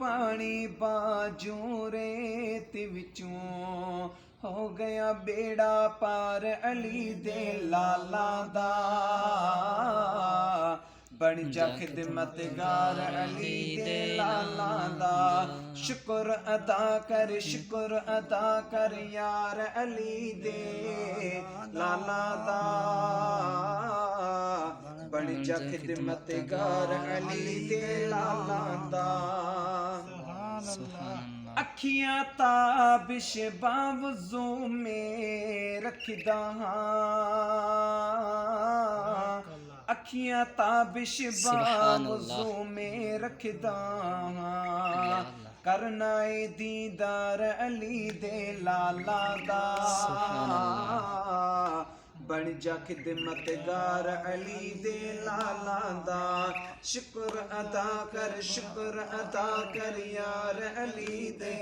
पानी बाजू रेत विचों हो गया बेड़ा पार अली दे लाला दा बन जा खिदमतगार अली दे लाला दा शुक्र अदा कर यार अली दे लाला दा बन जा खिदमतगार अली दे लाला दा अखियां ताबिश बावजू में रखदा अखियां ताबिश बावजू में रखदा करना ए दीदार अली दे लाला दा बन जा खिदमतगार अली दे लाला दा शुक्र अदा कर यार अली दे